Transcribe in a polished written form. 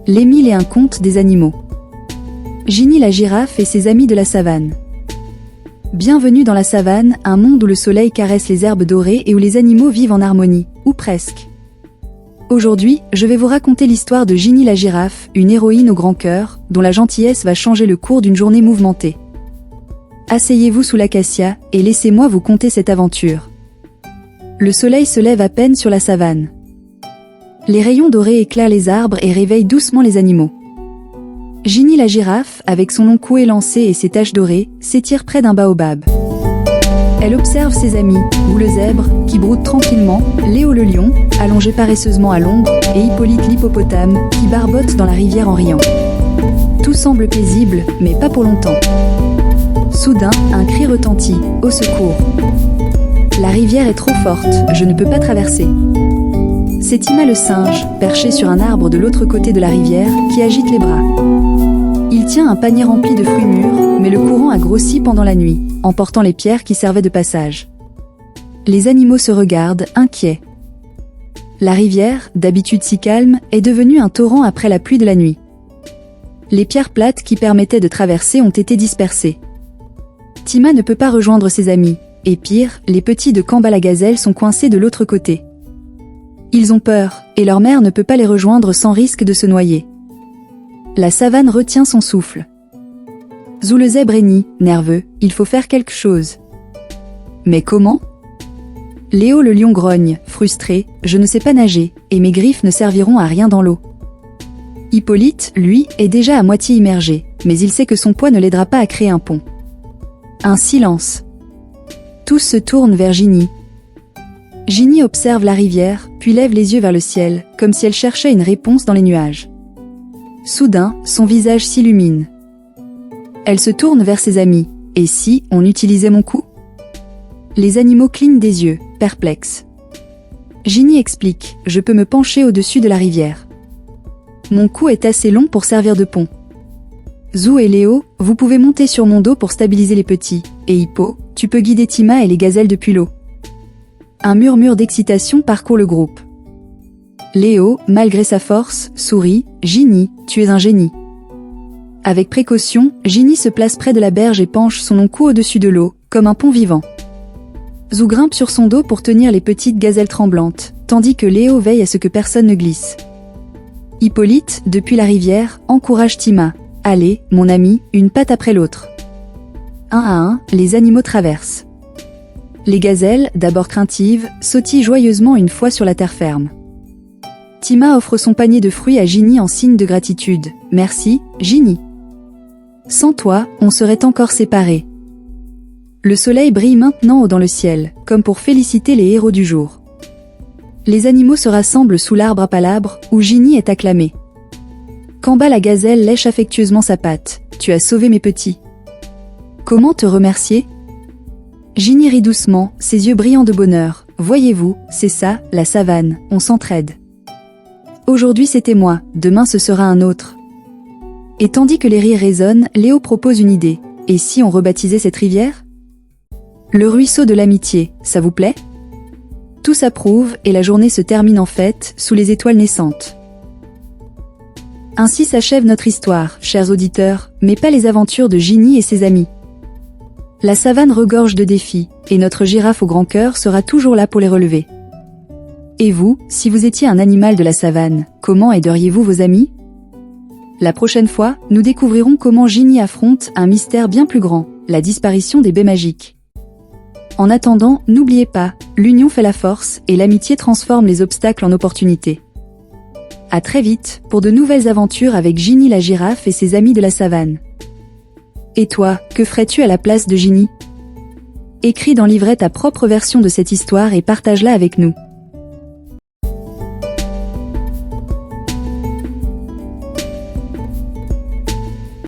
Les 1001 contes des animaux. Ginny la girafe et ses amis de la savane. Bienvenue dans la savane, un monde où le soleil caresse les herbes dorées et où les animaux vivent en harmonie, ou presque. Aujourd'hui, je vais vous raconter l'histoire de Ginny la girafe, une héroïne au grand cœur, dont la gentillesse va changer le cours d'une journée mouvementée. Asseyez-vous sous l'acacia, et laissez-moi vous conter cette aventure. Le soleil se lève à peine sur la savane. Les rayons dorés éclairent les arbres et réveillent doucement les animaux. Ginny la girafe, avec son long cou élancé et ses taches dorées, s'étire près d'un baobab. Elle observe ses amis, Vous le zèbre, qui broutent tranquillement, Léo le lion, allongé paresseusement à l'ombre, et Hippolyte l'hippopotame, qui barbote dans la rivière en riant. Tout semble paisible, mais pas pour longtemps. Soudain, un cri retentit, au secours. La rivière est trop forte, je ne peux pas traverser. C'est Tima le singe, perché sur un arbre de l'autre côté de la rivière, qui agite les bras. Il tient un panier rempli de fruits mûrs, mais le courant a grossi pendant la nuit, emportant les pierres qui servaient de passage. Les animaux se regardent, inquiets. La rivière, d'habitude si calme, est devenue un torrent après la pluie de la nuit. Les pierres plates qui permettaient de traverser ont été dispersées. Tima ne peut pas rejoindre ses amis, et pire, les petits de Kamba la gazelle sont coincés de l'autre côté. Ils ont peur, et leur mère ne peut pas les rejoindre sans risque de se noyer. La savane retient son souffle. Zou le zèbre hennit, nerveux, il faut faire quelque chose. Mais comment ? Léo le lion grogne, frustré, je ne sais pas nager, et mes griffes ne serviront à rien dans l'eau. Hippolyte, lui, est déjà à moitié immergé, mais il sait que son poids ne l'aidera pas à créer un pont. Un silence. Tous se tournent vers Ginny. Ginny observe la rivière, puis lève les yeux vers le ciel, comme si elle cherchait une réponse dans les nuages. Soudain, son visage s'illumine. Elle se tourne vers ses amis. Et si on utilisait mon cou ? Les animaux clignent des yeux, perplexes. Ginny explique, je peux me pencher au-dessus de la rivière. Mon cou est assez long pour servir de pont. Zou et Léo, vous pouvez monter sur mon dos pour stabiliser les petits. Et Hippo, tu peux guider Tima et les gazelles depuis l'eau. Un murmure d'excitation parcourt le groupe. Léo, malgré sa force, sourit, Ginny, tu es un génie. Avec précaution, Ginny se place près de la berge et penche son long cou au-dessus de l'eau, comme un pont vivant. Zou grimpe sur son dos pour tenir les petites gazelles tremblantes, tandis que Léo veille à ce que personne ne glisse. Hippolyte, depuis la rivière, encourage Tima. Allez, mon ami, une patte après l'autre. Un à un, les animaux traversent. Les gazelles, d'abord craintives, sautillent joyeusement une fois sur la terre ferme. Tima offre son panier de fruits à Ginny en signe de gratitude. Merci, Ginny. Sans toi, on serait encore séparés. Le soleil brille maintenant dans le ciel, comme pour féliciter les héros du jour. Les animaux se rassemblent sous l'arbre à palabres, où Ginny est acclamée. Kamba la gazelle lèche affectueusement sa patte. Tu as sauvé mes petits. Comment te remercier ? Ginny rit doucement, ses yeux brillants de bonheur. Voyez-vous, c'est ça, la savane, on s'entraide. Aujourd'hui c'était moi, demain ce sera un autre. Et tandis que les rires résonnent, Léo propose une idée. Et si on rebaptisait cette rivière ? Le ruisseau de l'amitié, ça vous plaît ? Tous approuvent et la journée se termine en fête, sous les étoiles naissantes. Ainsi s'achève notre histoire, chers auditeurs, mais pas les aventures de Ginny et ses amis. La savane regorge de défis, et notre girafe au grand cœur sera toujours là pour les relever. Et vous, si vous étiez un animal de la savane, comment aideriez-vous vos amis ? La prochaine fois, nous découvrirons comment Ginny affronte un mystère bien plus grand, la disparition des baies magiques. En attendant, n'oubliez pas, l'union fait la force, et l'amitié transforme les obstacles en opportunités. À très vite, pour de nouvelles aventures avec Ginny la girafe et ses amis de la savane. Et toi, que ferais-tu à la place de Ginny ? Écris dans Livret ta propre version de cette histoire et partage-la avec nous.